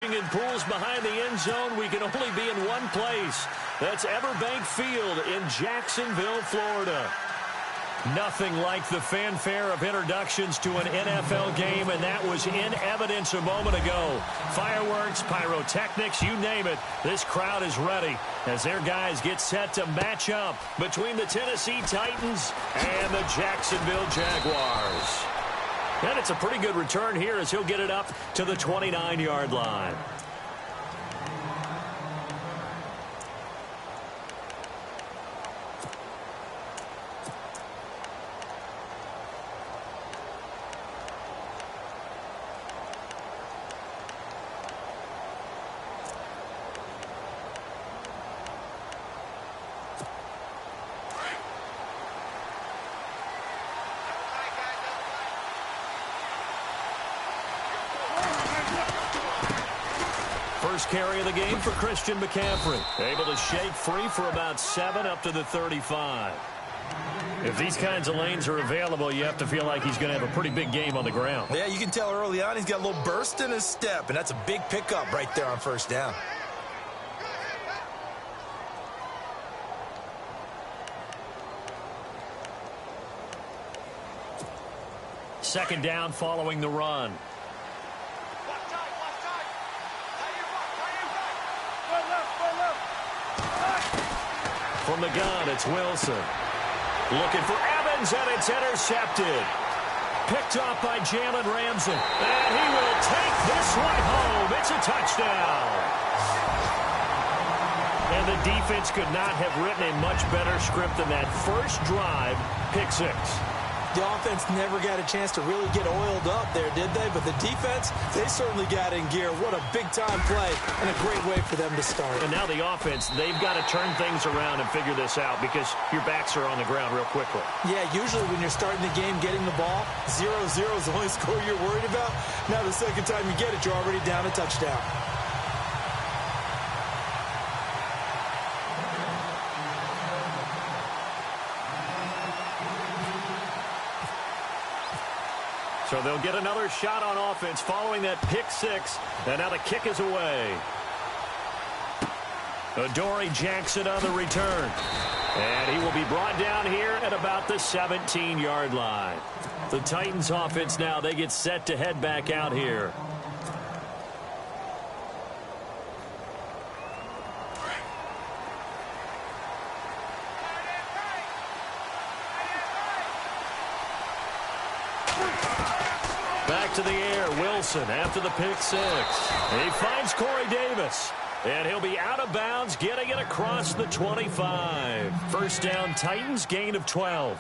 In pools behind the end zone, we can only be in one place. That's Everbank Field in Jacksonville, Florida. Nothing like the fanfare of introductions to an NFL game, and that was in evidence a moment ago. Fireworks, pyrotechnics, you name it. This crowd is ready as their guys get set to match up between the Tennessee Titans and the Jacksonville Jaguars. And it's a pretty good return here as he'll get it up to the 29-yard line. First carry of the game for Christian McCaffrey. Able to shake free for about 7 up to the 35. If these kinds of lanes are available, you have to feel like he's going to have a pretty big game on the ground. Yeah, you can tell early on he's got a little burst in his step, and that's a big pickup right there on first down. Second down following the run. From the gun, it's Wilson. Looking for Evans, and it's intercepted. Picked off by Jalen Ramsey. And he will take this one home. It's a touchdown. And the defense could not have written a much better script than that first drive, pick six. The offense never got a chance to really get oiled up there, did they? But the defense, they certainly got in gear. What a big-time play and a great way for them to start. And now the offense, they've got to turn things around and figure this out because your backs are on the ground real quickly. Yeah, usually when you're starting the game, getting the ball, 0-0 is the only score you're worried about. Now the second time you get it, you're already down a touchdown. So they'll get another shot on offense following that pick six. And now the kick is away. Adoree Jackson on the return. And he will be brought down here at about the 17-yard line. The Titans offense now, they get set to head back out here. Back to the air, Wilson after the pick six. He finds Corey Davis. And he'll be out of bounds, getting it across the 25. First down, Titans, gain of 12.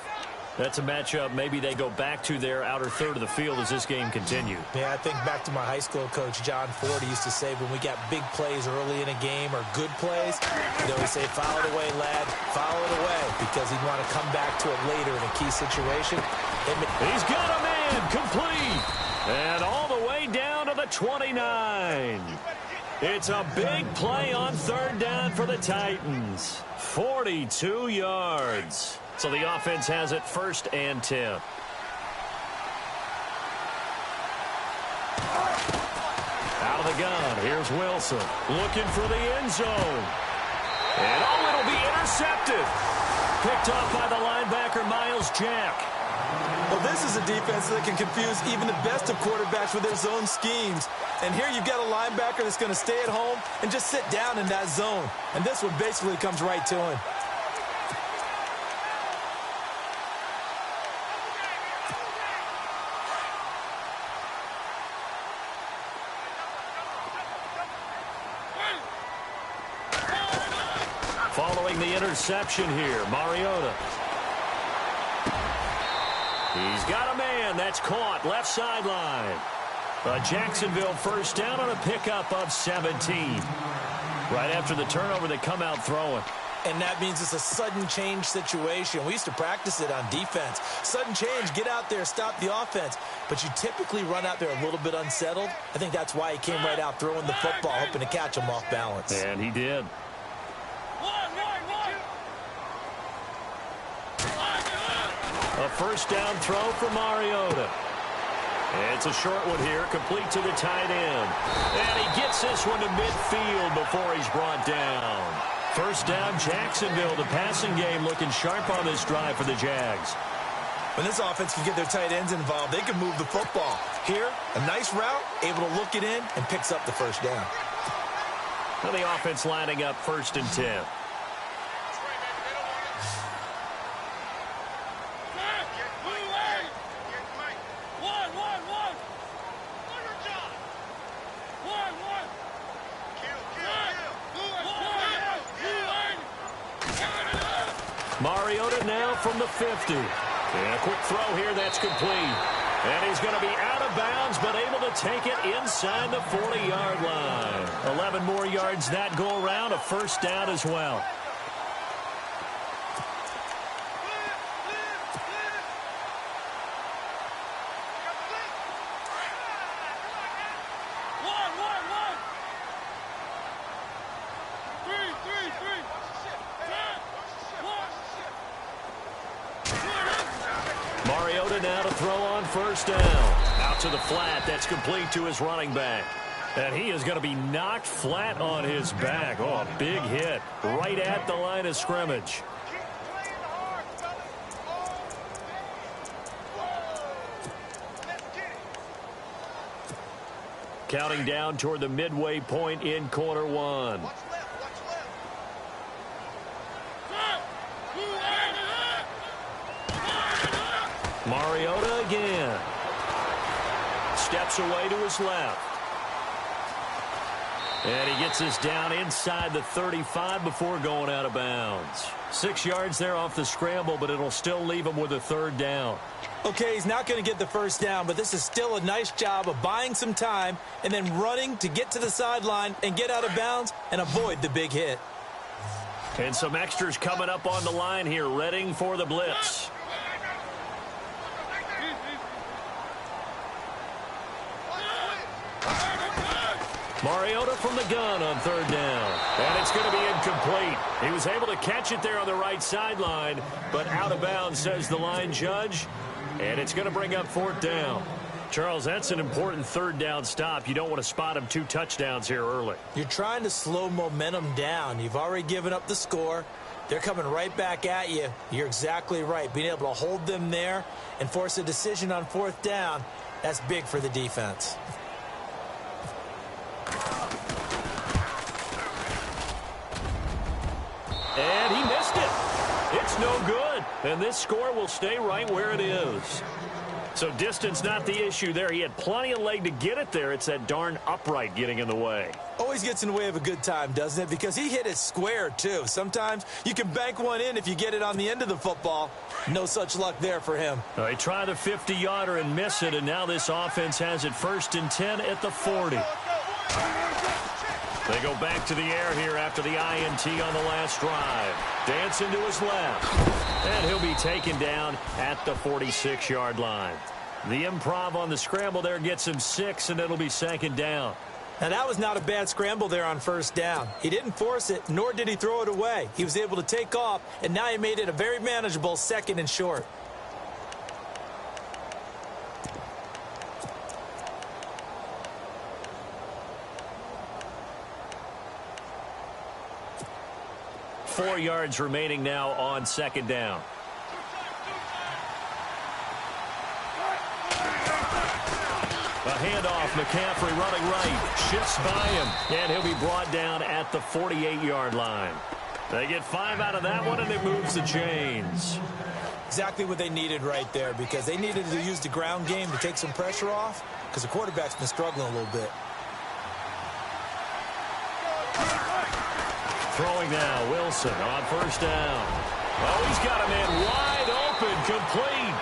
That's a matchup maybe they go back to their outer third of the field as this game continues. Yeah, I think back to my high school coach, John Ford, used to say when we got big plays early in a game or good plays, he'd always say, foul it away, lad, foul it away, because he'd want to come back to it later in a key situation. He's got a man, complete, and all the way down to the 29. It's a big play on third down for the Titans. 42 yards. So the offense has it first and 10. Out of the gun, here's Wilson. Looking for the end zone. And it'll be intercepted. Picked off by the linebacker, Miles Jack. Well, this is a defense that can confuse even the best of quarterbacks with their zone schemes. And here you've got a linebacker that's going to stay at home and just sit down in that zone. And this one basically comes right to him. Following the interception here, Mariota. He's got a man. That's caught. Left sideline. A Jacksonville first down on a pickup of 17. Right after the turnover, they come out throwing. And that means it's a sudden change situation. We used to practice it on defense. Sudden change, get out there, stop the offense. But you typically run out there a little bit unsettled. I think that's why he came right out throwing the football, hoping to catch him off balance. And he did. A first down throw for Mariota. It's a short one here, complete to the tight end. And he gets this one to midfield before he's brought down. First down, Jacksonville. The passing game looking sharp on this drive for the Jags. When this offense can get their tight ends involved, they can move the football. Here, a nice route, able to look it in, and picks up the first down. Now the offense lining up 1st and 10. Mariota now from the 50. And a quick throw here, that's complete. And he's going to be out of bounds, but able to take it inside the 40-yard line. 11 more yards that go around, a first down as well. Mariota now to throw on first down. Out to the flat. That's complete to his running back. And he is going to be knocked flat on his back. Oh, a big hit right at the line of scrimmage. Counting down toward the midway point in quarter one. Mariota again. Steps away to his left. And he gets this down inside the 35 before going out of bounds. 6 yards there off the scramble, but it'll still leave him with a third down. Okay, he's not going to get the first down, but this is still a nice job of buying some time and then running to get to the sideline and get out of bounds and avoid the big hit. And some extras coming up on the line here, readying for the blitz. Mariota from the gun on third down. And it's going to be incomplete. He was able to catch it there on the right sideline, but out of bounds, says the line judge. And it's going to bring up fourth down. Charles, that's an important third down stop. You don't want to spot him 2 touchdowns here early. You're trying to slow momentum down. You've already given up the score. They're coming right back at you. You're exactly right. Being able to hold them there and force a decision on fourth down, that's big for the defense. And he missed it. It's no good. And this score will stay right where it is. So distance not the issue there. He had plenty of leg to get it there. It's that darn upright getting in the way. Always gets in the way of a good time, doesn't it? Because he hit it square, too. Sometimes you can bank one in if you get it on the end of the football. No such luck there for him. They try the 50-yarder and miss it, and now this offense has it 1st and 10 at the 40. They go back to the air here after the INT on the last drive. Dancing to his left. And he'll be taken down at the 46-yard line. The improv on the scramble there gets him 6, and it'll be 2nd down. Now, that was not a bad scramble there on first down. He didn't force it, nor did he throw it away. He was able to take off, and now he made it a very manageable 2nd and short. Four yards remaining now on 2nd down. A handoff, McCaffrey running right, shifts by him, and he'll be brought down at the 48-yard line. They get 5 out of that one, and it moves the chains. Exactly what they needed right there, because they needed to use the ground game to take some pressure off, because the quarterback's been struggling a little bit. Throwing now, Wilson on first down. Oh, he's got a man wide open, complete.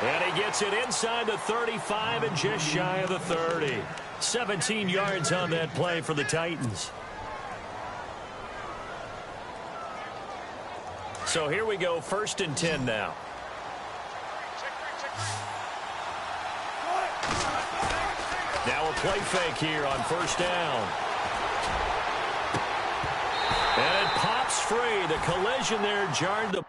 And he gets it inside the 35 and just shy of the 30. 17 yards on that play for the Titans. So here we go, 1st and 10 now. Now a play fake here on first down. And it pops free. The collision there jarred the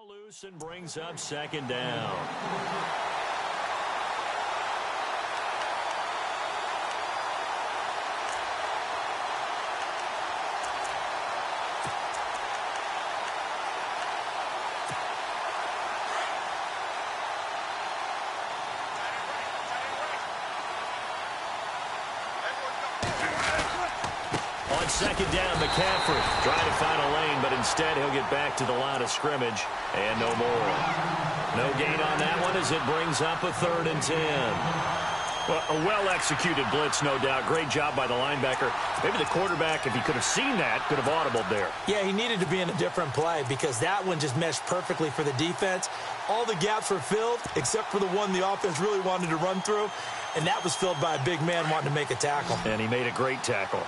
Ball loose and brings up second down. On second down, McCaffrey trying to find a lane, but instead he'll get back to the line of scrimmage and no more. No gain on that one as it brings up a 3rd and 10. Well, a well-executed blitz, no doubt. Great job by the linebacker. Maybe the quarterback, if he could have seen that, could have audibled there. Yeah, he needed to be in a different play because that one just meshed perfectly for the defense. All the gaps were filled except for the one the offense really wanted to run through, and that was filled by a big man wanting to make a tackle. And he made a great tackle.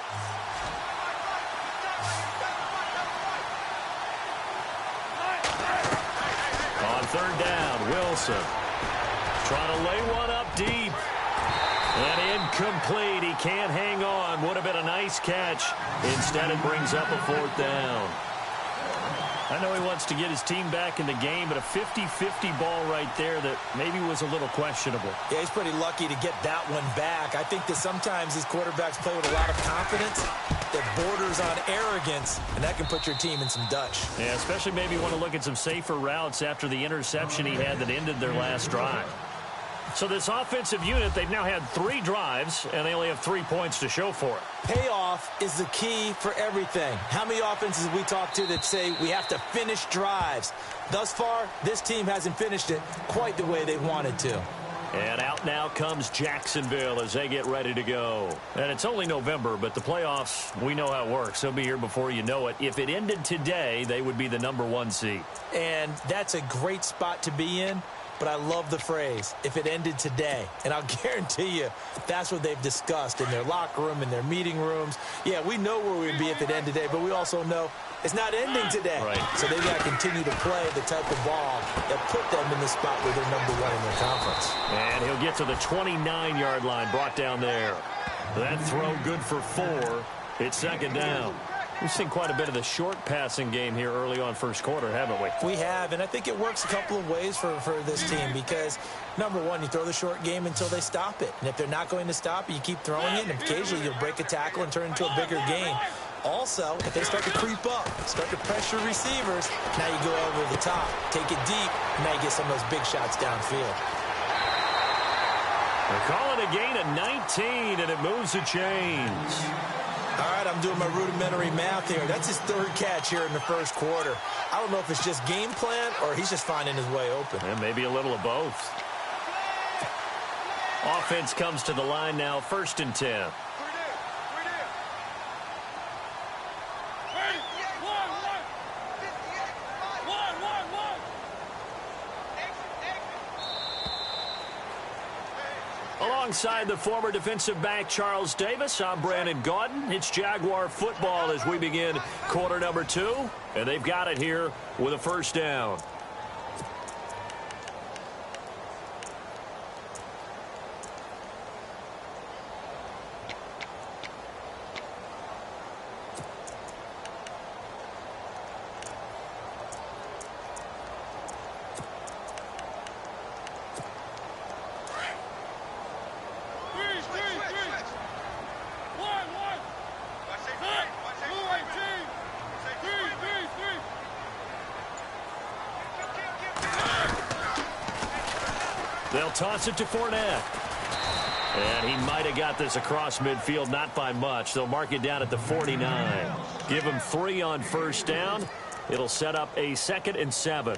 On 3rd down, Wilson trying to lay one up deep. And incomplete. He can't hang on. Would have been a nice catch. Instead, it brings up a 4th down. I know he wants to get his team back in the game, but a 50-50 ball right there that maybe was a little questionable. Yeah, he's pretty lucky to get that one back. I think that sometimes these quarterbacks play with a lot of confidence that borders on arrogance, and that can put your team in some Dutch. Yeah, especially maybe want to look at some safer routes after the interception he had that ended their last drive. So this offensive unit, they've now had 3 drives, and they only have 3 points to show for it. Payoff is the key for everything. How many offenses we talk to that say we have to finish drives? Thus far, this team hasn't finished it quite the way they wanted to. And out now comes Jacksonville as they get ready to go. And it's only November, but the playoffs, we know how it works. They'll be here before you know it. If it ended today, they would be the #1 seed. And that's a great spot to be in. But I love the phrase, if it ended today. And I'll guarantee you that's what they've discussed in their locker room, in their meeting rooms. Yeah, we know where we'd be if it ended today, but we also know it's not ending today. Right. So they've got to continue to play the type of ball that put them in the spot where they're #1 in their conference. And he'll get to the 29-yard line, brought down there. That throw good for 4. It's second down. We've seen quite a bit of the short passing game here early on first quarter, haven't we? We have, and I think it works a couple of ways for this team because, #1, you throw the short game until they stop it. And if they're not going to stop it, you keep throwing it, and occasionally you'll break a tackle and turn it into a bigger game. Also, if they start to creep up, start to pressure receivers, now you go over the top, take it deep, and now you get some of those big shots downfield. They're calling a gain of 19, and it moves the chains. All right, I'm doing my rudimentary math here. That's his 3rd catch here in the first quarter. I don't know if it's just game plan or he's just finding his way open. And maybe a little of both. Offense comes to the line now, 1st and 10. Alongside the former defensive back Charles Davis, I'm Brandon Gaudin. It's Jaguar football as we begin quarter #2, and they've got it here with a 1st down. They'll toss it to Fournette. And he might have got this across midfield, not by much. They'll mark it down at the 49. Give him 3 on 1st down. It'll set up a 2nd and 7.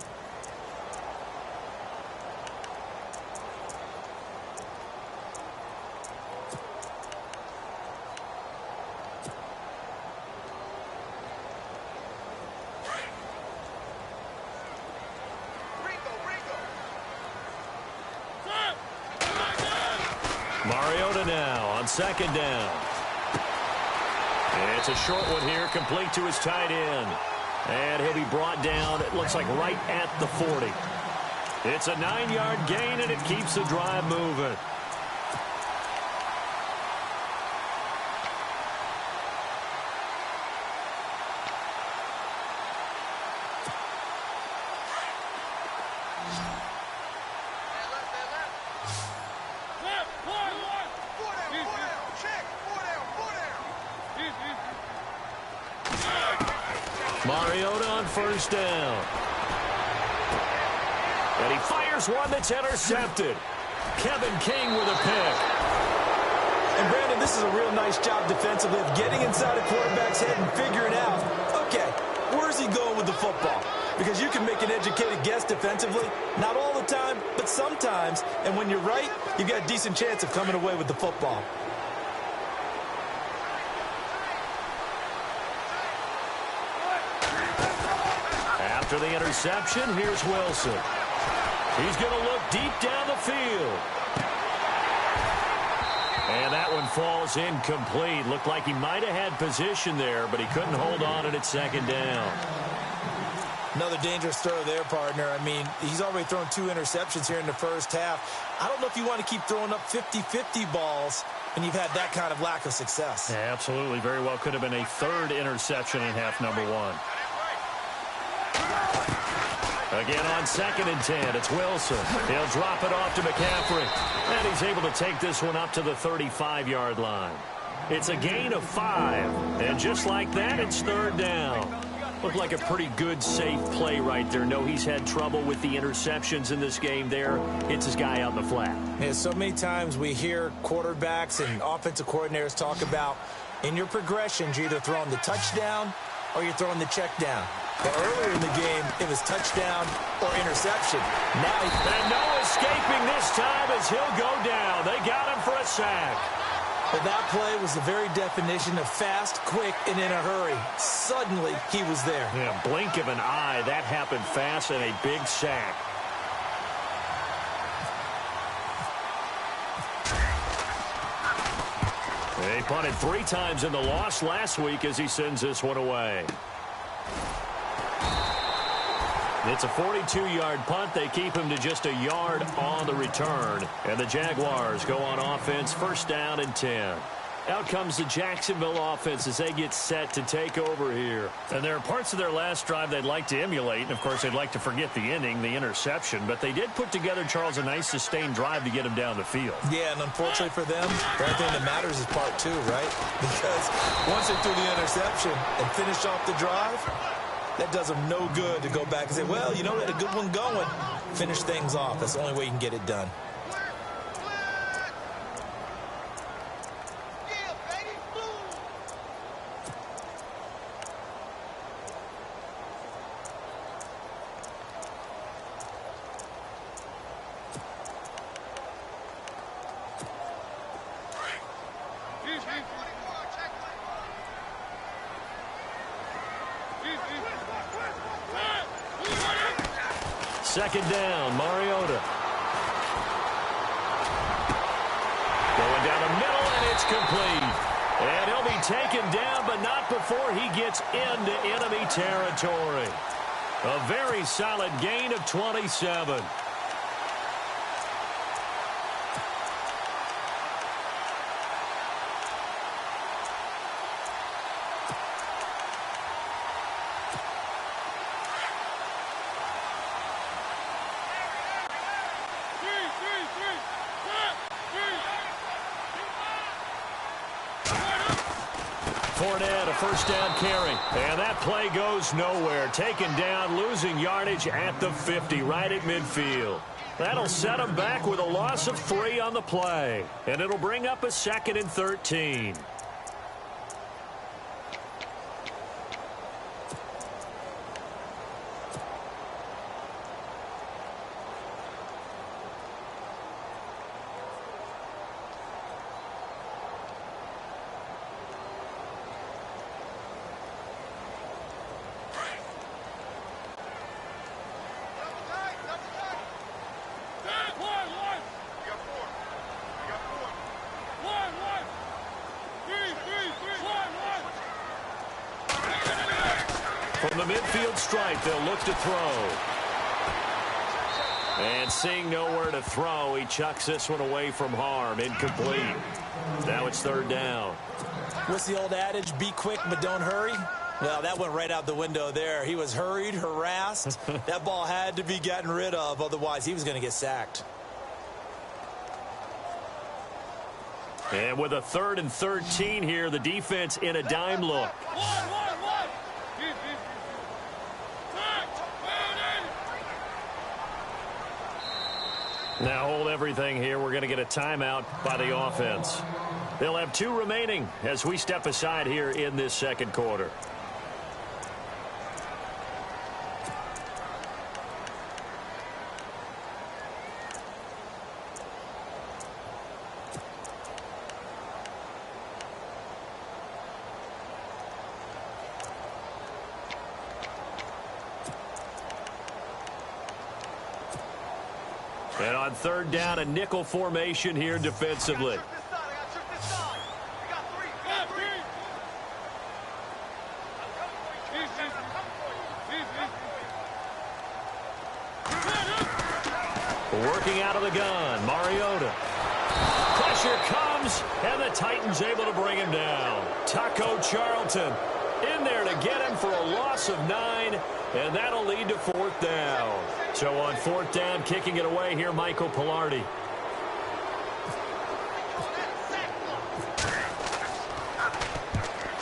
Mariota now on 2nd down. It's a short one here, complete to his tight end. And he'll be brought down, it looks like right at the 40. It's a 9-yard gain, and it keeps the drive moving. Mariota on first down. And he fires one that's intercepted. Kevin King with a pick. And, Brandon, this is a real nice job defensively of getting inside a quarterback's head and figuring out, okay, where's he going with the football? Because you can make an educated guess defensively. Not all the time, but sometimes. And when you're right, you've got a decent chance of coming away with the football. After the interception, here's Wilson. He's going to look deep down the field. And that one falls incomplete. Looked like he might have had position there, but he couldn't hold on at second down. Another dangerous throw there, partner. I mean, he's already thrown 2 interceptions here in the first half. I don't know if you want to keep throwing up 50-50 balls when you've had that kind of lack of success. Yeah, absolutely. Very well could have been a 3rd interception in half number 1. Again on 2nd and 10, it's Wilson. He'll drop it off to McCaffrey. And he's able to take this one up to the 35-yard line. It's a gain of 5. And just like that, it's 3rd down. Looked like a pretty good, safe play right there. No, he's had trouble with the interceptions in this game there. Hits his guy out in the flat. Yeah, so many times we hear quarterbacks and offensive coordinators talk about in your progressions, you're either throwing the touchdown or you're throwing the check down. But earlier in the game, it was touchdown or interception. Now and no escaping this time as he'll go down. They got him for a sack. But that play was the very definition of fast, quick, and in a hurry. Suddenly, he was there. Yeah, blink of an eye. That happened fast and a big sack. They punted 3 times in the loss last week as he sends this one away. It's a 42-yard punt. They keep him to just a yard on the return. And the Jaguars go on offense, 1st down and 10. Out comes the Jacksonville offense as they get set to take over here. And there are parts of their last drive they'd like to emulate. And, of course, they'd like to forget the ending, the interception. But they did put together, Charles, a nice sustained drive to get him down the field. Yeah, and unfortunately for them, the only thing that matters is part 2, right? Because once they threw the interception and finished off the drive, that does them no good to go back and say, well, you know, we had a good one going. Finish things off. That's the only way you can get it done. Second down, Mariota. Going down the middle, and it's complete. And he'll be taken down, but not before he gets into enemy territory. A very solid gain of 27. Fournette, a 1st down carry. And that play goes nowhere. Taken down, losing yardage at the 50, right at midfield. That'll set him back with a loss of 3 on the play. And it'll bring up a 2nd and 13. From the midfield stripe, they'll look to throw. And seeing nowhere to throw, he chucks this one away from harm. Incomplete. Now it's 3rd down. What's the old adage? Be quick, but don't hurry. Well, that went right out the window there. He was hurried, harassed. That ball had to be gotten rid of. Otherwise, he was going to get sacked. And with a 3rd and 13 here, the defense in a dime look. Now hold everything here. We're going to get a timeout by the offense. They'll have 2 remaining as we step aside here in this second quarter. And on third down, a nickel formation here defensively. Working out of the gun, Mariota. Pressure comes, and the Titans able to bring him down. Taco Charlton in there to get him for a loss of 9, and that'll lead to 4th down. So on 4th down, kicking it away here, Michael Pilardi.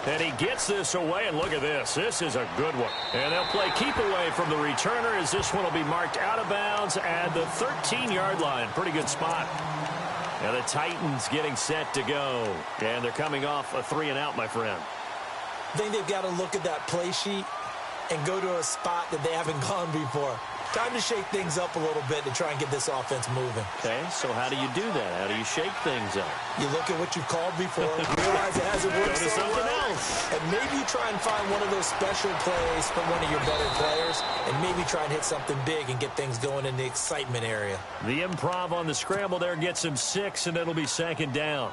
And he gets this away, and look at this. This is a good one. And they'll play keep away from the returner as this one will be marked out of bounds at the 13-yard line. Pretty good spot. And the Titans getting set to go. And they're coming off a 3-and-out, my friend. I think they've got to look at that play sheet and go to a spot that they haven't gone before. Time to shake things up a little bit to try and get this offense moving. Okay, so how do you do that? How do you shake things up? You look at what you called before, realize it hasn't worked so well, and maybe you try and find one of those special plays from one of your better players, and maybe try and hit something big and get things going in the excitement area. The improv on the scramble there gets him 6, and it'll be 2nd down.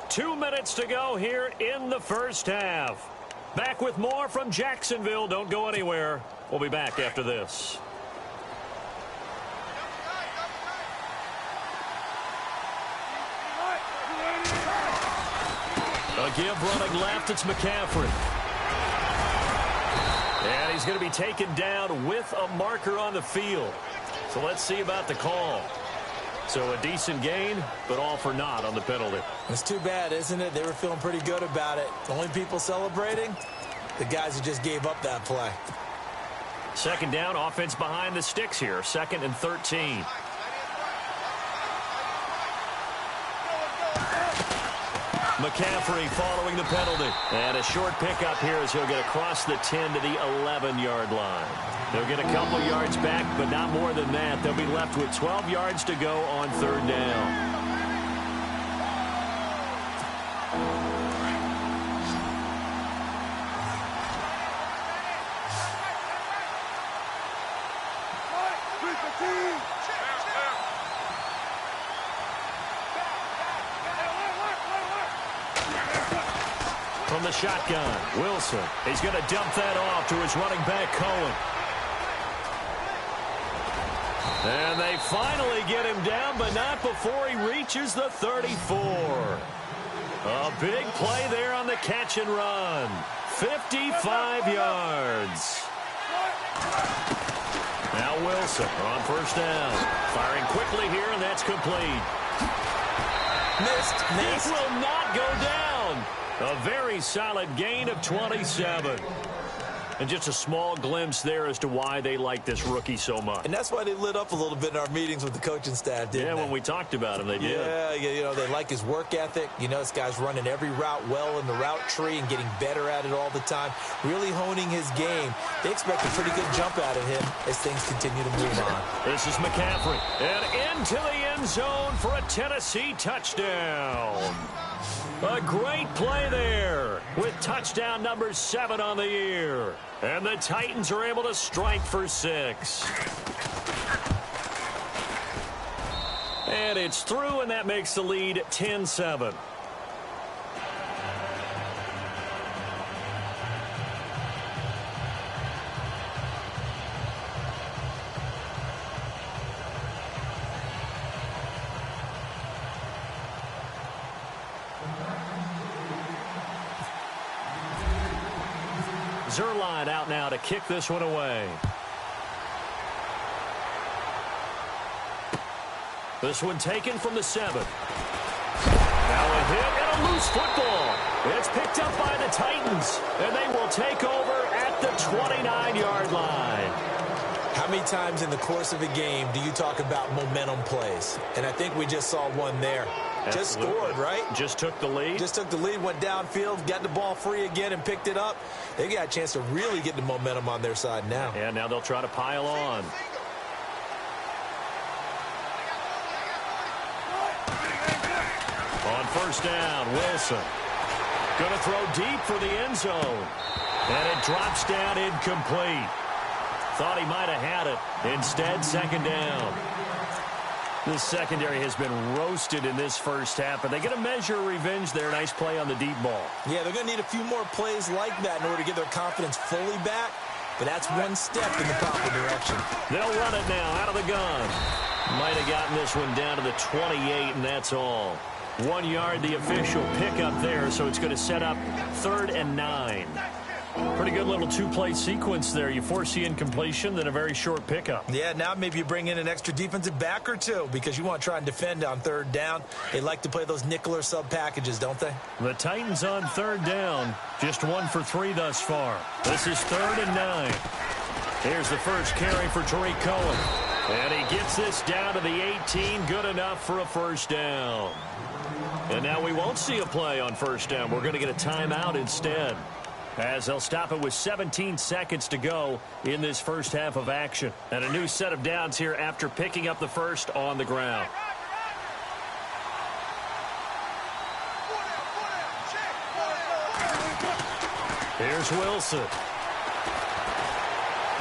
Two minutes to go here in the first half. Back with more from Jacksonville. Don't go anywhere. We'll be back after this. A give running left. It's McCaffrey. And he's going to be taken down with a marker on the field. So let's see about the call. So a decent gain, but all for naught on the penalty. It's too bad, isn't it? They were feeling pretty good about it. The only people celebrating, the guys who just gave up that play. 2nd down, offense behind the sticks here. 2nd and 13. McCaffrey following the penalty. And a short pickup here as he'll get across the 10 to the 11-yard line. They'll get a couple yards back, but not more than that. They'll be left with 12 yards to go on 3rd down. From the shotgun, Wilson. He's going to dump that off to his running back, Cohen. And they finally get him down, but not before he reaches the 34. A big play there on the catch and run. 55 yards. Now Wilson on 1st down. Firing quickly here, and that's complete. Missed. He will not go down. A very solid gain of 27. And just a small glimpse there as to why they like this rookie so much. And that's why they lit up a little bit in our meetings with the coaching staff, didn't they? Yeah, when we talked about him, they did. Yeah, you know, they like his work ethic. You know, this guy's running every route well in the route tree and getting better at it all the time, really honing his game. They expect a pretty good jump out of him as things continue to move on. This is McCaffrey. And into the end zone for a Tennessee touchdown. A great play there with touchdown number 7 on the year. And the Titans are able to strike for 6. And it's through, and that makes the lead 10-7. Zerline out now to kick this one away. This one taken from the 7. Now a hit and a loose football. It's picked up by the Titans, and they will take over at the 29-yard line. How many times in the course of a game do you talk about momentum plays? And I think we just saw one there. Absolutely. Just scored, right? Just took the lead. Just took the lead, went downfield, got the ball free again and picked it up. They got a chance to really get the momentum on their side now. And now they'll try to pile on. On first down, Wilson. Going to throw deep for the end zone. And it drops down incomplete. Thought he might have had it. Instead, second down. This secondary has been roasted in this first half, but they're going to measure revenge there. Nice play on the deep ball. Yeah, they're going to need a few more plays like that in order to get their confidence fully back, but that's one step in the proper direction. They'll run it now out of the gun. Might have gotten this one down to the 28, and that's all. 1 yard, the official pickup there, so it's going to set up 3rd and 9. Pretty good little two-play sequence there. You force the incompletion, then a very short pickup. Yeah, now maybe you bring in an extra defensive back or two because you want to try and defend on 3rd down. They like to play those nickel or sub packages, don't they? The Titans on 3rd down. Just 1 for 3 thus far. This is 3rd and 9. Here's the first carry for Tariq Cohen. And he gets this down to the 18. Good enough for a first down. And now we won't see a play on first down. We're going to get a timeout instead, as they'll stop it with 17 seconds to go in this first half of action. And a new set of downs here after picking up the first on the ground. Here's Wilson.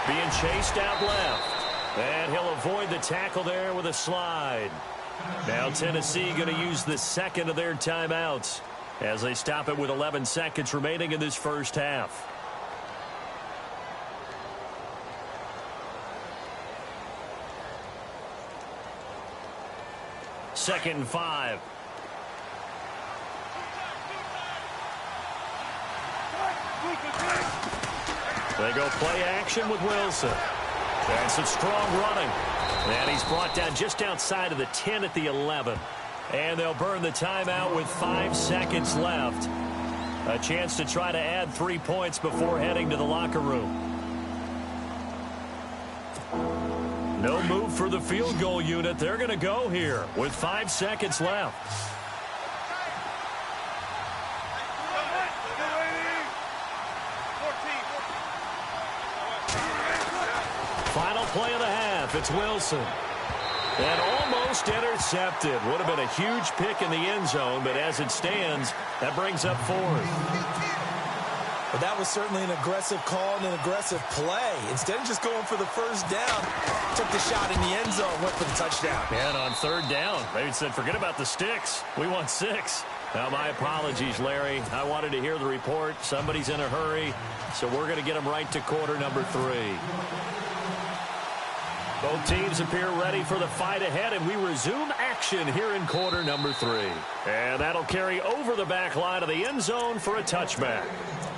Being chased out left. And he'll avoid the tackle there with a slide. Now Tennessee going to use the second of their timeouts as they stop it with 11 seconds remaining in this first half. Second and 5. They go play action with Wilson. And some strong running. And he's brought down just outside of the 10 at the 11. And they'll burn the timeout with 5 seconds left. A chance to try to add 3 points before heading to the locker room. No move for the field goal unit. They're going to go here with 5 seconds left. Final play of the half. It's Wilson. And almost intercepted. Would have been a huge pick in the end zone, but as it stands, that brings up 4th. But that was certainly an aggressive call and an aggressive play. Instead of just going for the first down, took the shot in the end zone, went for the touchdown. And on 3rd down, they said, forget about the sticks. We want 6. Now, my apologies, Larry. I wanted to hear the report. Somebody's in a hurry, so we're going to get them right to quarter number 3. Both teams appear ready for the fight ahead, and we resume action here in quarter number 3. And that'll carry over the back line of the end zone for a touchback.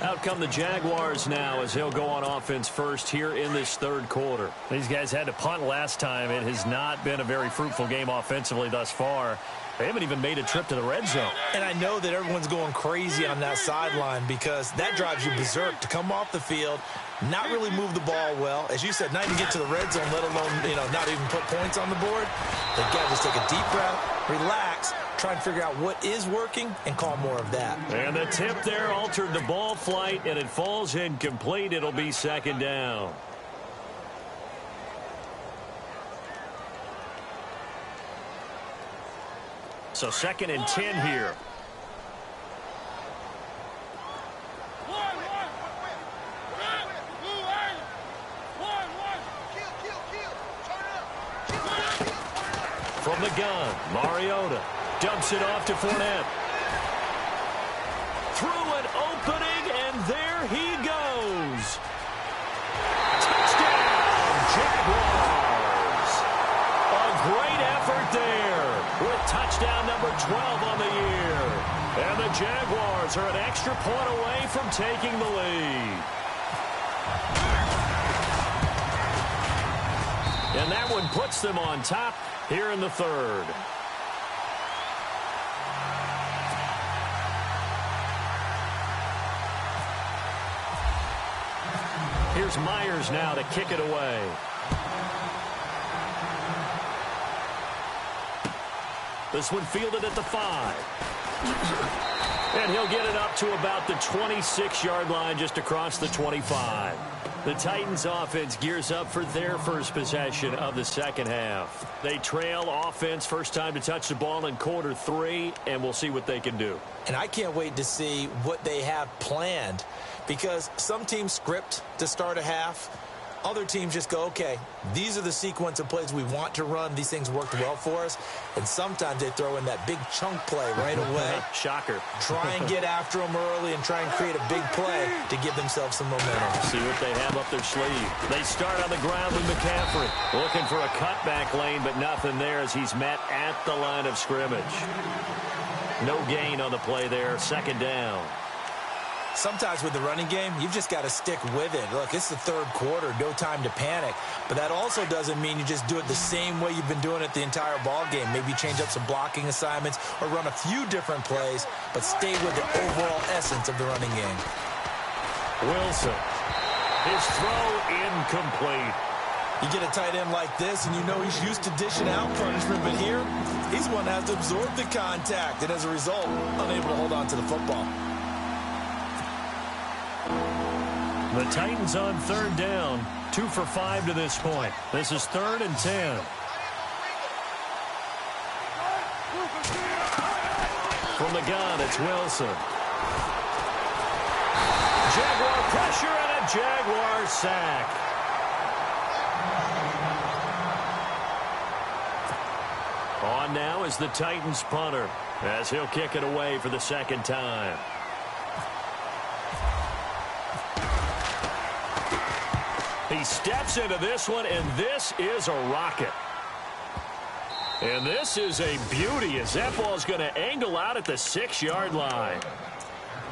Out come the Jaguars now as they'll go on offense first here in this 3rd quarter. These guys had to punt last time. It has not been a very fruitful game offensively thus far. They haven't even made a trip to the red zone. And I know that everyone's going crazy on that sideline because that drives you berserk to come off the field, not really move the ball well. As you said, not even get to the red zone, let alone, not even put points on the board. They've got to just take a deep breath, relax, try and figure out what is working and call more of that. And the tip there altered the ball flight, and it falls incomplete. It'll be second down. So 2nd and 10 here. From the gun, Mariota dumps it off to Fournette. Through an opening, and there he goes. Touchdown, Jaguars. A great effort there with touchdown number 12 on the year. And the Jaguars are an extra point away from taking the lead. And that one puts them on top here in the 3rd. Here's Myers now to kick it away. This one fielded at the 5. And he'll get it up to about the 26-yard line, just across the 25. The Titans offense gears up for their first possession of the second half. They trail offense, first time to touch the ball in quarter 3, and we'll see what they can do. And I can't wait to see what they have planned, because some teams script to start a half. Other teams just go, okay, these are the sequence of plays we want to run. These things worked well for us. And sometimes they throw in that big chunk play right away. Shocker. Try and get after them early and try and create a big play to give themselves some momentum. See what they have up their sleeve. They start on the ground with McCaffrey. Looking for a cutback lane, but nothing there as he's met at the line of scrimmage. No gain on the play there. Second down. Sometimes with the running game, you've just got to stick with it. Look, it's the third quarter, no time to panic. But that also doesn't mean you just do it the same way you've been doing it the entire ball game. Maybe change up some blocking assignments or run a few different plays, but stay with the overall essence of the running game. Wilson. His throw incomplete. You get a tight end like this, and you know he's used to dishing out punishment, but here, he's one that has to absorb the contact, and as a result, unable to hold on to the football. The Titans on third down, 2 for 5 to this point. This is 3rd and 10. From the gun, it's Wilson. Jaguar pressure and a Jaguar sack. On now is the Titans punter, as he'll kick it away for the second time. He steps into this one, and this is a rocket. And this is a beauty as that ball's going to angle out at the 6-yard line.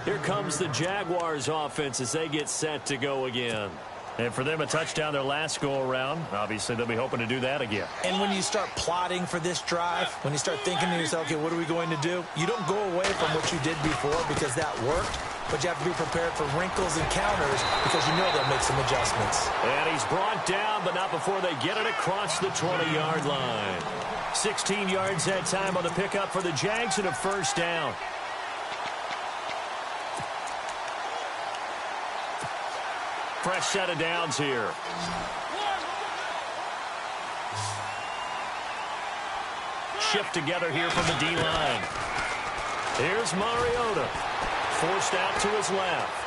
Here comes the Jaguars offense as they get set to go again. And for them, a touchdown their last go-around. Obviously, they'll be hoping to do that again. And when you start plotting for this drive, when you start thinking to yourself, okay, what are we going to do? You don't go away from what you did before because that worked. But you have to be prepared for wrinkles and counters because you know they'll make some adjustments. And he's brought down, but not before they get it across the 20-yard line. 16 yards that time on the pickup for the Jags and a first down. Fresh set of downs here. Shift together here from the D-line. Here's Mariota. Forced out to his left.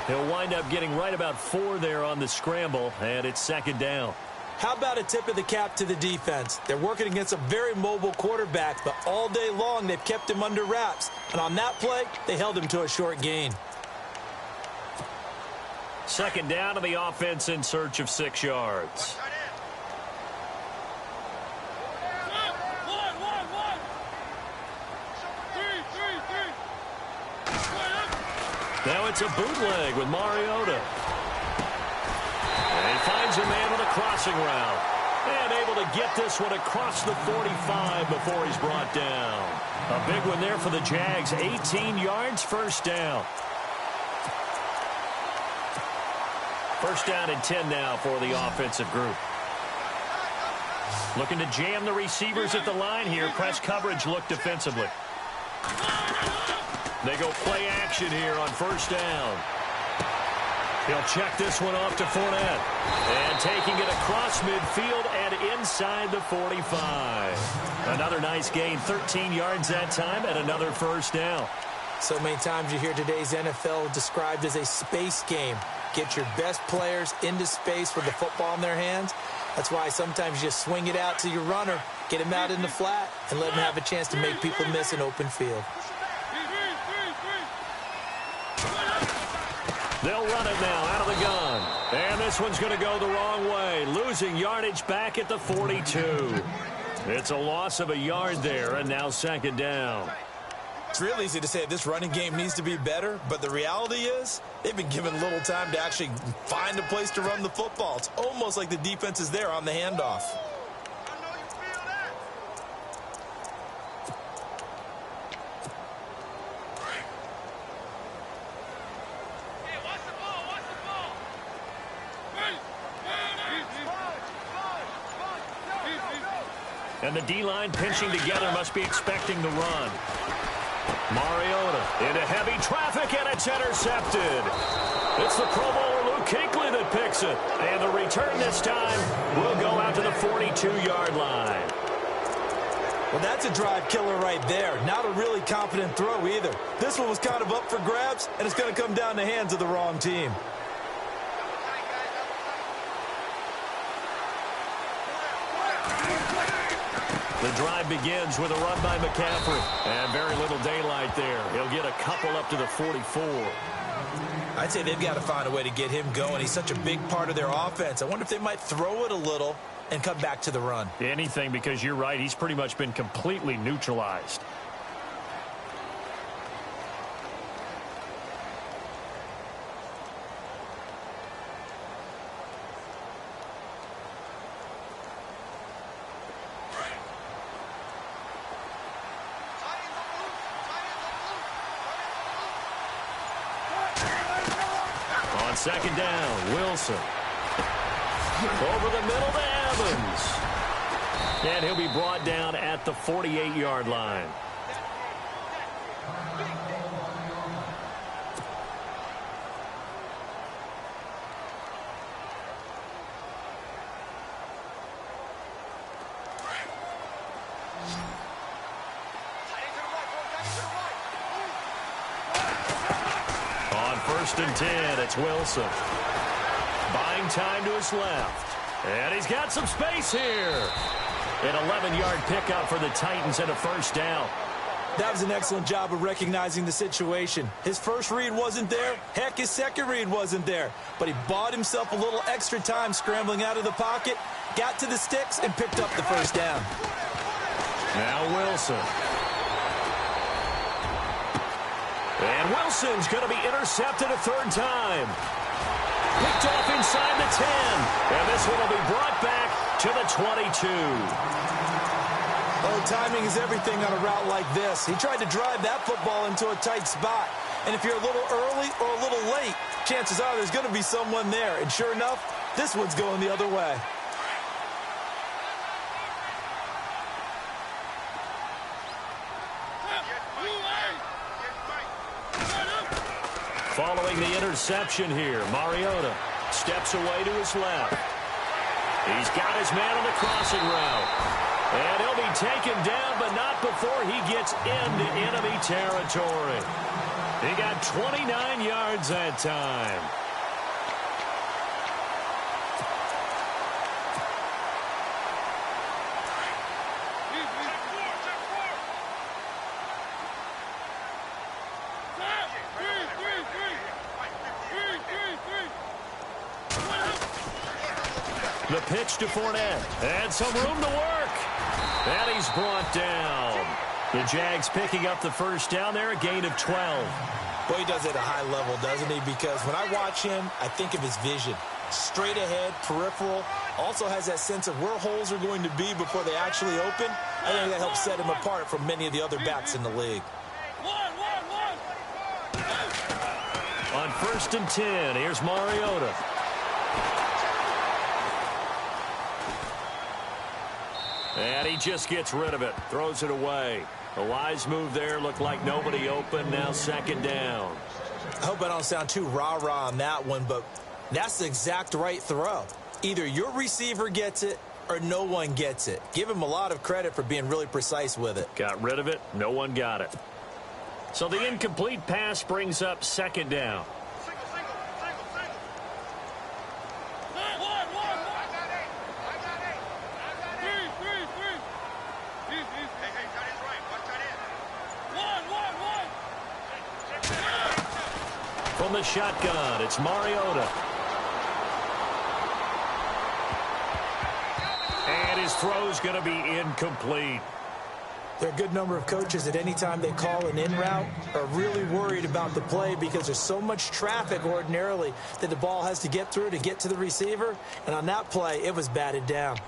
He'll wind up getting right about 4 there on the scramble, and it's second down. How about a tip of the cap to the defense? They're working against a very mobile quarterback, but all day long they've kept him under wraps. And on that play, they held him to a short gain. Second down to the offense in search of 6 yards. Now it's a bootleg with Mariota. And he finds a man with a crossing route. And able to get this one across the 45 before he's brought down. A big one there for the Jags. 18 yards, first down. First down and 10 now for the offensive group. Looking to jam the receivers at the line here. Press coverage look defensively. They go play action here on first down. He'll check this one off to Fournette. And taking it across midfield and inside the 45. Another nice gain, 13 yards that time, and another first down. So many times you hear today's NFL described as a space game. Get your best players into space with the football in their hands. That's why sometimes you swing it out to your runner, get him out in the flat, and let him have a chance to make people miss an open field. They'll run it now out of the gun. And this one's going to go the wrong way. Losing yardage back at the 42. It's a loss of a yard there, and now second down. It's real easy to say this running game needs to be better, but the reality is they've been given little time to actually find a place to run the football. It's almost like the defense is there on the handoff. And the D-line pinching together must be expecting the run. Mariota into heavy traffic, and it's intercepted. It's the Pro Bowler Luke Kuechly that picks it. And the return this time will go out to the 42-yard line. Well, that's a drive killer right there. Not a really confident throw either. This one was kind of up for grabs, and it's going to come down the hands of the wrong team. The drive begins with a run by McCaffrey. And very little daylight there. He'll get a couple up to the 44. I'd say they've got to find a way to get him going. He's such a big part of their offense. I wonder if they might throw it a little and come back to the run. Anything, because you're right. He's pretty much been completely neutralized. On second down, Wilson. Over the middle to Evans. And he'll be brought down at the 48-yard line. On 1st and 10, it's Wilson. Buying time to his left. And he's got some space here. An 11-yard pickup for the Titans and a first down. That was an excellent job of recognizing the situation. His first read wasn't there. Heck, his second read wasn't there. But he bought himself a little extra time scrambling out of the pocket, got to the sticks, and picked up the first down. Now Wilson. And Wilson's going to be intercepted a third time. Picked off inside the 10. And this one will be brought back to the 22. Oh, timing is everything on a route like this. He tried to drive that football into a tight spot. And if you're a little early or a little late, chances are there's going to be someone there. And sure enough, this one's going the other way. Following the interception here, Mariota steps away to his left. He's got his man on the crossing route. And he'll be taken down, but not before he gets into enemy territory. He got 29 yards that time. The pitch to Fournette. And some room to work. And he's brought down. The Jags picking up the first down there, a gain of 12. Boy, he does it at a high level, doesn't he? Because when I watch him, I think of his vision. Straight ahead, peripheral. Also has that sense of where holes are going to be before they actually open. I think that helps set him apart from many of the other backs in the league. On 1st and 10, here's Mariota. And he just gets rid of it, throws it away. A wise move there, looked like nobody open, now second down. I hope I don't sound too rah-rah on that one, but that's the exact right throw. Either your receiver gets it or no one gets it. Give him a lot of credit for being really precise with it. Got rid of it, no one got it. So the incomplete pass brings up second down. From the shotgun, it's Mariota. And his throw's going to be incomplete. There are a good number of coaches at any time they call an in route are really worried about the play because there's so much traffic ordinarily that the ball has to get through to get to the receiver. And on that play, it was batted down.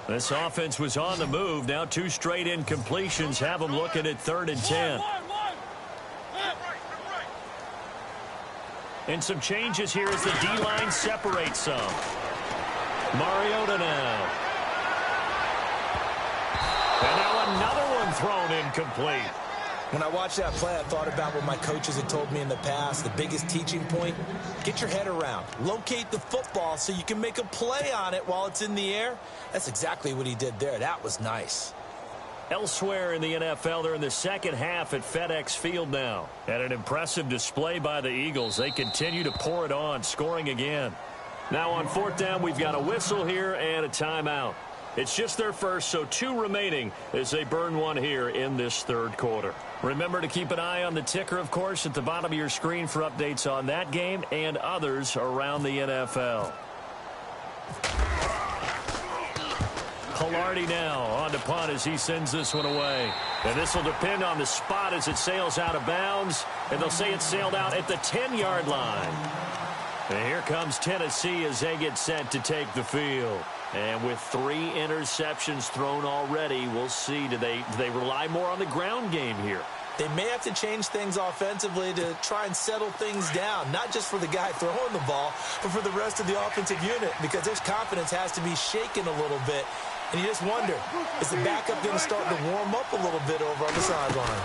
This offense was on the move. Now 2 straight incompletions have them looking at 3rd and 10. And some changes here as the D-line separates some. Mariota now. And now another one thrown incomplete. When I watched that play, I thought about what my coaches had told me in the past. The biggest teaching point, get your head around. Locate the football so you can make a play on it while it's in the air. That's exactly what he did there. That was nice. Elsewhere in the NFL, they're in the second half at FedEx Field now. And an impressive display by the Eagles. They continue to pour it on, scoring again. Now on fourth down, we've got a whistle here and a timeout. It's just their first, so 2 remaining as they burn one here in this third quarter. Remember to keep an eye on the ticker, of course, at the bottom of your screen for updates on that game and others around the NFL. Pilardi now on to punt as he sends this one away. And this will depend on the spot as it sails out of bounds. And they'll say it sailed out at the 10-yard line. And here comes Tennessee as they get set to take the field. And with 3 interceptions thrown already, we'll see. Do they rely more on the ground game here? They may have to change things offensively to try and settle things down, not just for the guy throwing the ball, but for the rest of the offensive unit, because their confidence has to be shaken a little bit. And you just wonder, is the backup going to start to warm up a little bit over on the sideline?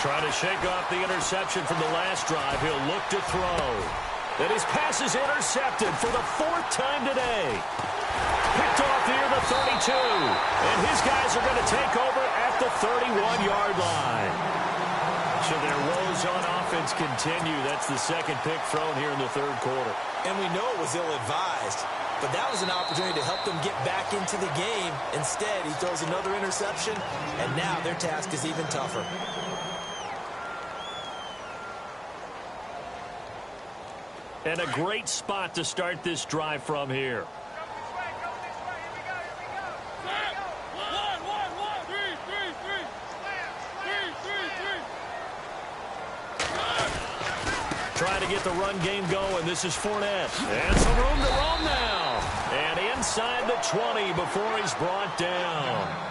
Trying to shake off the interception from the last drive. He'll look to throw. And his pass is intercepted for the 4th time today. Picked off near the 32. And his guys are going to take over at the 31-yard line. So their woes on offense continue. That's the second pick thrown here in the third quarter. And we know it was ill-advised. But that was an opportunity to help them get back into the game. Instead, he throws another interception, and now their task is even tougher. And a great spot to start this drive from here. Trying to get the run game going. This is Fournette. And some room to roam now. And inside the 20 before he's brought down.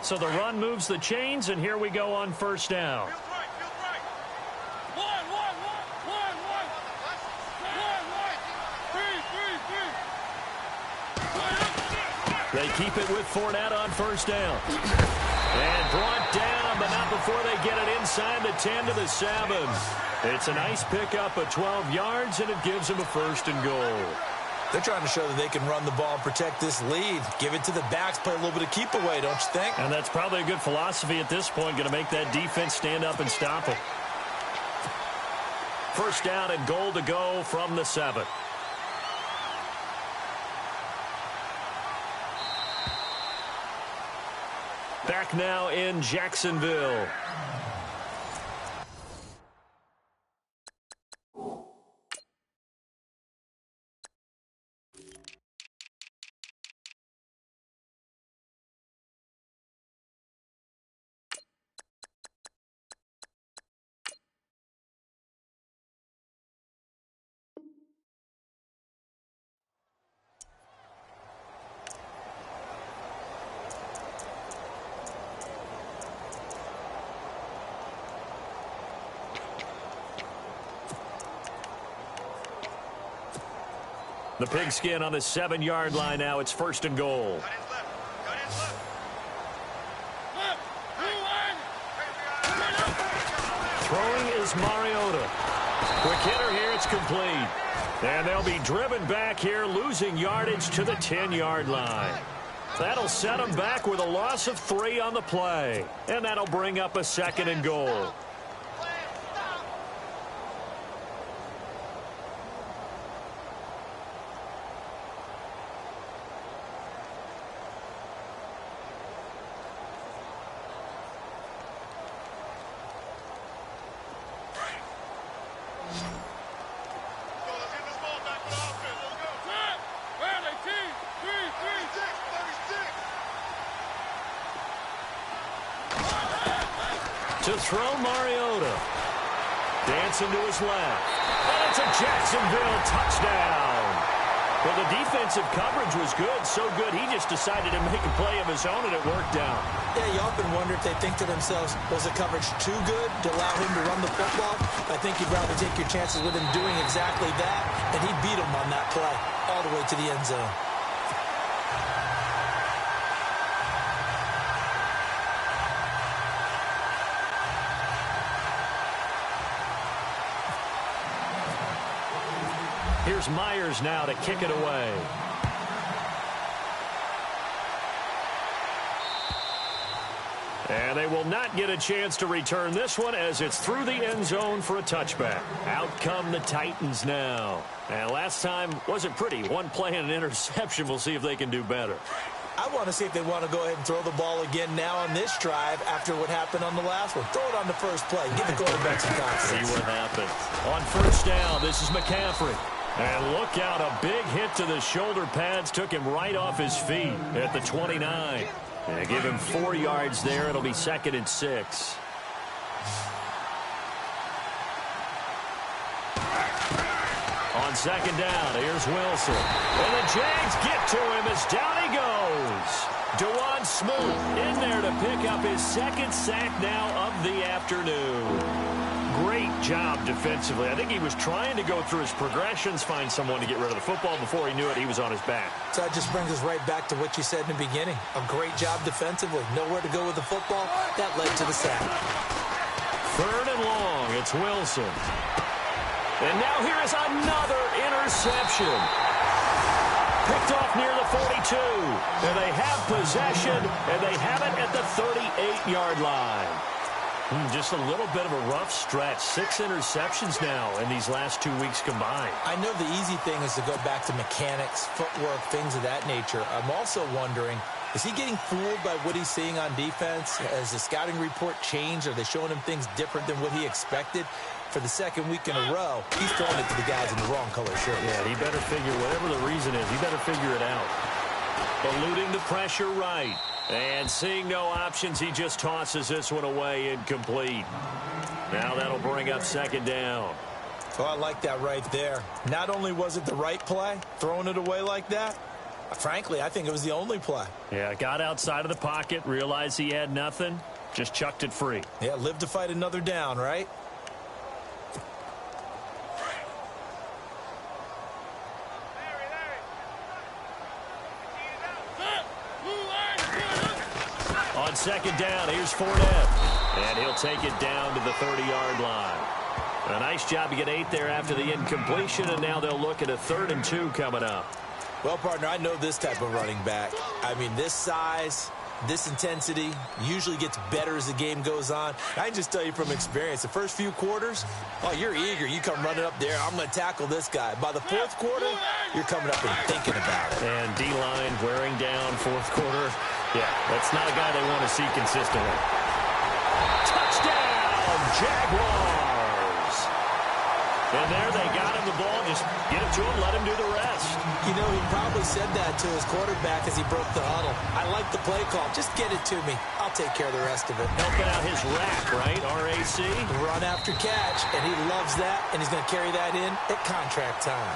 So the run moves the chains, and here we go on first down. They keep it with Fournette on first down. And brought down, but not before they get it inside the 10 to the 7. It's a nice pickup of 12 yards, and it gives them a 1st and goal. They're trying to show that they can run the ball and protect this lead. Give it to the backs, play a little bit of keep away, don't you think? And that's probably a good philosophy at this point, going to make that defense stand up and stop it. First down and goal to go from the 7. Back now in Jacksonville. The pigskin on the 7-yard line now. It's 1st and goal. Throwing is Mariota. Quick hitter here. It's complete. And they'll be driven back here, losing yardage to the 10-yard line. That'll set them back with a loss of 3 on the play. And that'll bring up a 2nd and goal. To throw, Mariota. Dancing to his left. And it's a Jacksonville touchdown. Well, the defensive coverage was good, so good he just decided to make a play of his own, and it worked out. Yeah, you often wonder if they think to themselves, was the coverage too good to allow him to run the football? I think you'd rather take your chances with him doing exactly that, and he beat him on that play all the way to the end zone. Here's Myers now to kick it away. And they will not get a chance to return this one as it's through the end zone for a touchback. Out come the Titans now. And last time wasn't pretty. One play and an interception. We'll see if they can do better. I want to see if they want to go ahead and throw the ball again now on this drive after what happened on the last one. Throw it on the first play. Give the quarterback some confidence. See what happens. On first down, this is McCaffrey. And look out, a big hit to the shoulder pads took him right off his feet at the 29. And give him 4 yards there. It'll be 2nd and 6. On second down, here's Wilson. And the Jags get to him as down he goes. DeJuan Smoot in there to pick up his 2nd sack now of the afternoon. Great job defensively. I think he was trying to go through his progressions, find someone to get rid of the football. Before he knew it, he was on his back. So that just brings us right back to what you said in the beginning. A great job defensively. Nowhere to go with the football. That led to the sack. 3rd and long. It's Wilson. And now here is another interception. Picked off near the 42. And they have possession, and they have it at the 38-yard line. Just a little bit of a rough stretch. 6 interceptions now in these last 2 weeks combined. I know the easy thing is to go back to mechanics, footwork, things of that nature. I'm also wondering, is he getting fooled by what he's seeing on defense? Has the scouting report changed? Are they showing him things different than what he expected? For the 2nd week in a row, he's throwing it to the guys in the wrong color shirt. Yeah, he better figure, whatever the reason is, he better figure it out. Eluding the pressure right. And seeing no options, he just tosses this one away incomplete. Now that'll bring up 2nd down. Oh, I like that right there. Not only was it the right play, throwing it away like that, frankly, I think it was the only play. Yeah, got outside of the pocket, realized he had nothing, just chucked it free. Yeah, live to fight another down, right? On 2nd down, here's Fournette. And he'll take it down to the 30-yard line. A nice job to get 8 there after the incompletion, and now they'll look at a 3rd and 2 coming up. Well, partner, I know this type of running back. I mean, this size, this intensity usually gets better as the game goes on. I can just tell you from experience, the first few quarters, oh, you're eager. You come running up there, I'm going to tackle this guy. By the 4th quarter, you're coming up and thinking about it. And D-line wearing down 4th quarter. Yeah, that's not a guy they want to see consistently. Touchdown, Jaguars! And there they got him the ball. Just get it to him, let him do the rest. You know, he probably said that to his quarterback as he broke the huddle. I like the play call. Just get it to me. I'll take care of the rest of it. Helping out his rack, right? RAC. Run after catch, and he loves that, and he's going to carry that in at contract time.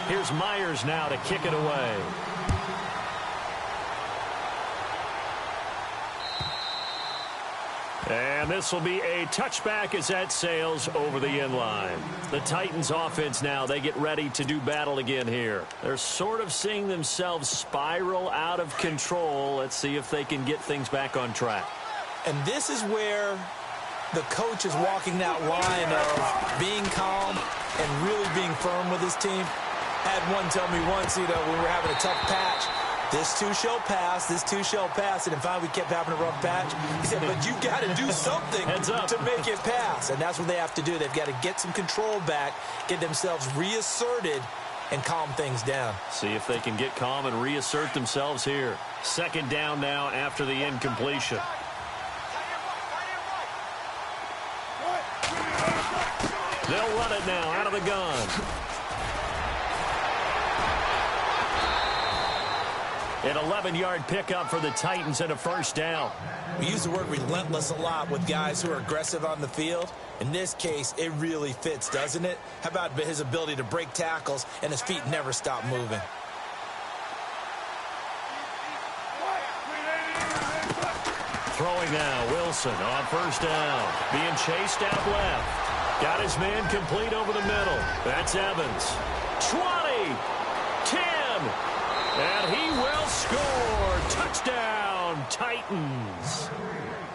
Here's Myers now to kick it away. And this will be a touchback as that sails over the end line. The Titans offense now, they get ready to do battle again here. They're sort of seeing themselves spiral out of control. Let's see if they can get things back on track. And this is where the coach is walking that line of being calm and really being firm with his team. Had one tell me once, you know, when we were having a tough patch, this too shall pass, this too shall pass. And in fact, we kept having a rough patch. He said, but you got to do something to make it pass. And that's what they have to do. They've got to get some control back, get themselves reasserted, and calm things down. See if they can get calm and reassert themselves here. 2nd down now after the incompletion. They'll run it now out of the gun. An 11-yard pickup for the Titans and a first down. We use the word relentless a lot with guys who are aggressive on the field. In this case, it really fits, doesn't it? How about his ability to break tackles and his feet never stop moving? Throwing now, Wilson on first down. Being chased out left. Got his man complete over the middle. That's Evans. 20, 10, and he will score. Touchdown, Titans.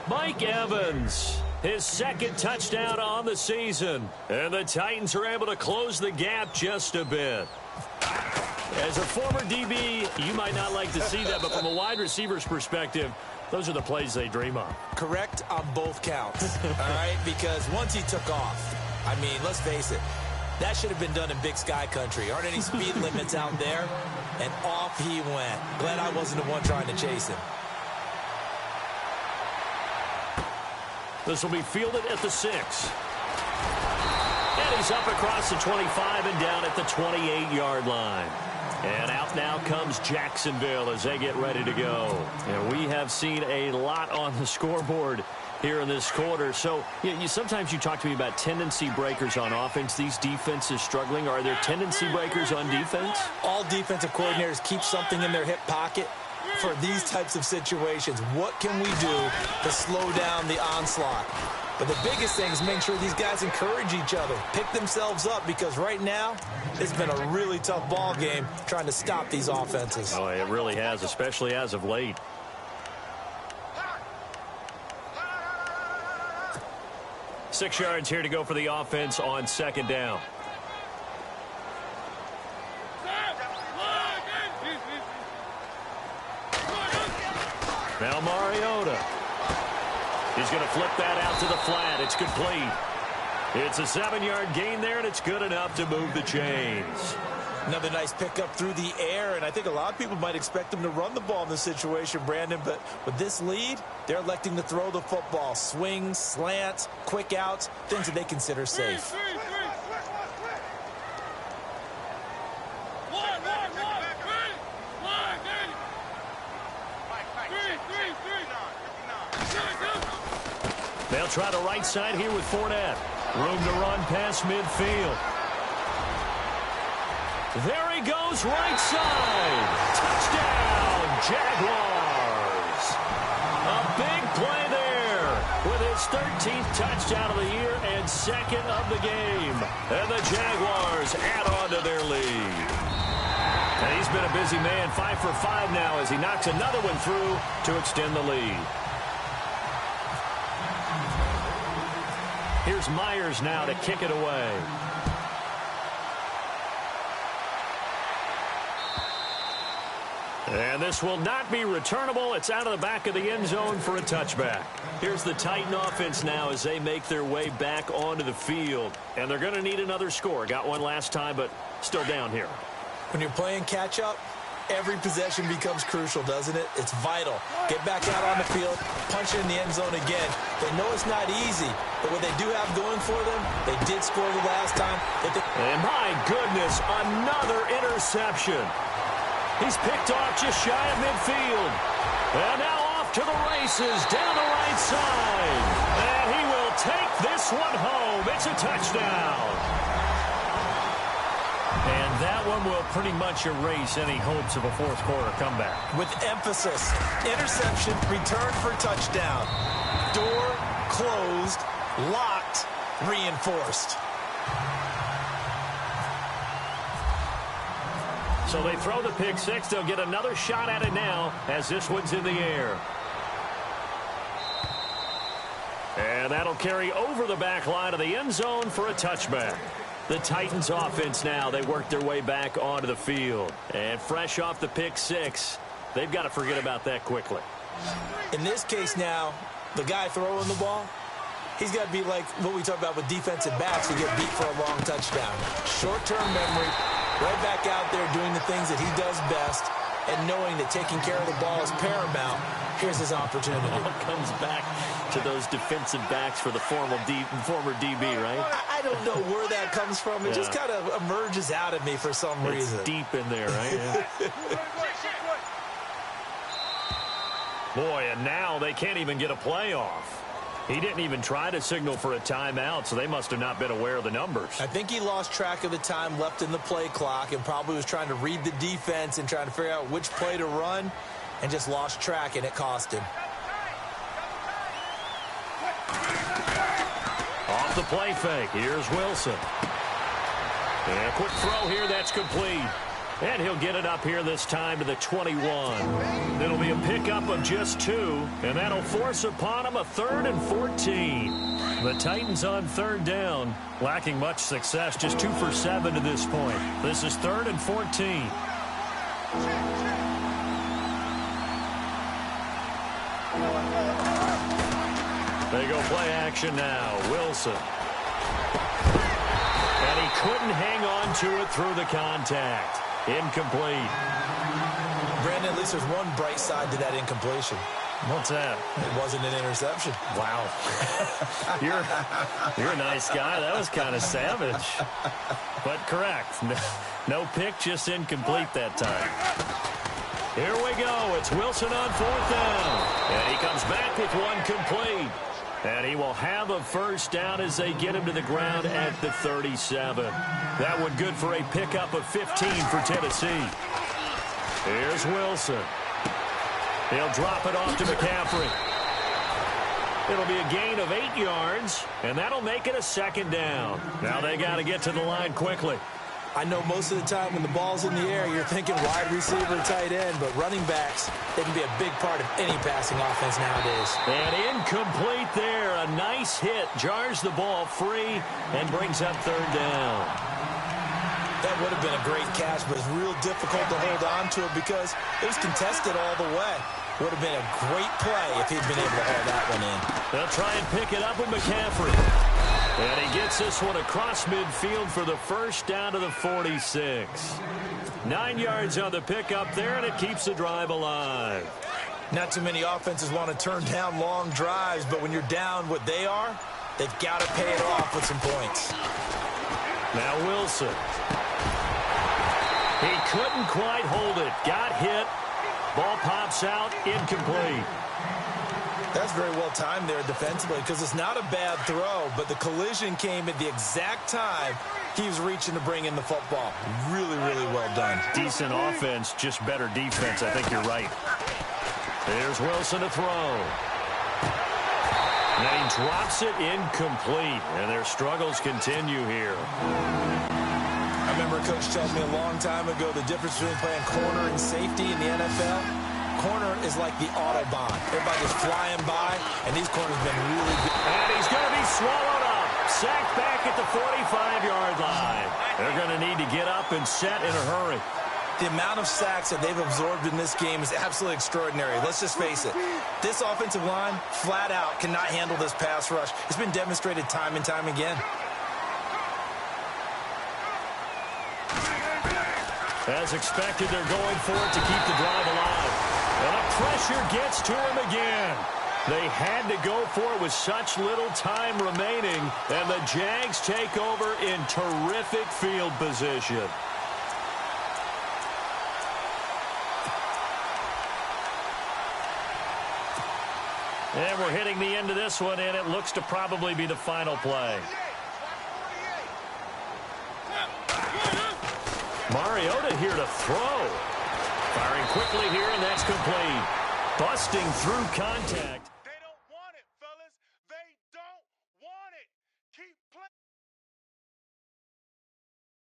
Mike Evans, his second touchdown on the season. And the Titans are able to close the gap just a bit. As a former DB, you might not like to see that, but from a wide receiver's perspective, those are the plays they dream of. Correct on both counts, all right? Because once he took off, I mean, let's face it, that should have been done in Big Sky country. Aren't any speed limits out there? And off he went. Glad I wasn't the one trying to chase him. This will be fielded at the 6. And he's up across the 25 and down at the 28-yard line. And out now comes Jacksonville as they get ready to go. And we have seen a lot on the scoreboard here in this quarter. So sometimes you talk to me about tendency breakers on offense. These defenses struggling. Are there tendency breakers on defense? All defensive coordinators keep something in their hip pocket for these types of situations. What can we do to slow down the onslaught? But the biggest thing is make sure these guys encourage each other, pick themselves up, because right now it's been a really tough ball game trying to stop these offenses. Oh, it really has, especially as of late. Six yards here to go for the offense on second down. Now Mariota. He's going to flip that out to the flat. It's complete. It's a 7-yard gain there, and it's good enough to move the chains. Another nice pickup through the air, and I think a lot of people might expect him to run the ball in this situation, Brandon, but with this lead, they're electing to throw the football. Swings, slants, quick outs, things that they consider safe. They'll try the right side here with Fournette. Room to run past midfield. There he goes, right side. Touchdown, Jaguars. A big play there with his 13th touchdown of the year and second of the game. And the Jaguars add on to their lead. And he's been a busy man, 5 for 5 now as he knocks another one through to extend the lead. Here's Myers now to kick it away. And this will not be returnable. It's out of the back of the end zone for a touchback. Here's the Titan offense now as they make their way back onto the field. And they're going to need another score. Got one last time, but still down here. When you're playing catch-up, every possession becomes crucial, doesn't it? It's vital. Get back out on the field, punch it in the end zone again. They know it's not easy, but what they do have going for them, they did score the last time. And my goodness, another interception. He's picked off just shy of midfield. And now off to the races down the right side. And he will take this one home. It's a touchdown. And that one will pretty much erase any hopes of a fourth quarter comeback. With emphasis, interception, return for touchdown. Door closed, locked, reinforced. So they throw the pick six. They'll get another shot at it now as this one's in the air. And that'll carry over the back line of the end zone for a touchback. The Titans offense now, they work their way back onto the field. And fresh off the pick six, they've got to forget about that quickly. In this case now, the guy throwing the ball, he's got to be like what we talk about with defensive backs who get beat for a long touchdown. Short-term memory, right back out there doing the things that he does best, and knowing that taking care of the ball is paramount. Here's his opportunity. It all comes back to those defensive backs for the former DB, right? I don't know where that comes from. It just kind of emerges out of me for some reason. It's deep in there, right? Yeah. Boy, and now they can't even get a play off. He didn't even try to signal for a timeout, so they must have not been aware of the numbers. I think he lost track of the time left in the play clock and probably was trying to read the defense and trying to figure out which play to run and just lost track, and it cost him. Off the play fake, here's Wilson. And a quick throw here, that's complete. And he'll get it up here this time to the 21. It'll be a pickup of just 2, and that'll force upon him a 3rd and 14. The Titans on 3rd down, lacking much success, just 2 for 7 to this point. This is 3rd and 14. They go play action now. Wilson. And he couldn't hang on to it through the contact. Incomplete. Brandon, at least there's one bright side to that incompletion. What's that? It wasn't an interception. Wow. You're a nice guy. That was kind of savage. But correct. No pick, just incomplete that time. Here we go. It's Wilson on 4th down. And he comes back with one complete. And he will have a first down as they get him to the ground at the 37. That one good for a pickup of 15 for Tennessee. Here's Wilson. He'll drop it off to McCaffrey. It'll be a gain of 8 yards, and that'll make it a 2nd down. Now they got to get to the line quickly. I know most of the time when the ball's in the air, you're thinking wide receiver, tight end, but running backs, they can be a big part of any passing offense nowadays. And incomplete there. A nice hit. Jars the ball free and brings up 3rd down. That would have been a great catch, but it's real difficult to hold on to it because it was contested all the way. Would have been a great play if he'd been able to hold that one in. They'll try and pick it up with McCaffrey. And he gets this one across midfield for the first down to the 46. 9 yards on the pickup there, and it keeps the drive alive. Not too many offenses want to turn down long drives, but when you're down what they are, they've got to pay it off with some points. Now Wilson. He couldn't quite hold it. Got hit. Ball pops out. Incomplete. That's very well timed there defensively because it's not a bad throw, but the collision came at the exact time he was reaching to bring in the football. Really, really well done. Decent offense, just better defense. I think you're right. There's Wilson to throw. And he drops it incomplete, and their struggles continue here. I remember a coach telling me a long time ago the difference between playing corner and safety in the NFL. Corner is like the Autobahn. Everybody's flying by, and these corners have been really good. And he's going to be swallowed up. Sacked back at the 45-yard line. They're going to need to get up and set in a hurry. The amount of sacks that they've absorbed in this game is absolutely extraordinary. Let's just face it. This offensive line, flat out, cannot handle this pass rush. It's been demonstrated time and time again. As expected, they're going for it to keep the drive alive. And the pressure gets to him again. They had to go for it with such little time remaining, and the Jags take over in terrific field position. And we're hitting the end of this one, and it looks to probably be the final play. Mariota here to throw. Firing quickly here, and that's complete. Busting through contact.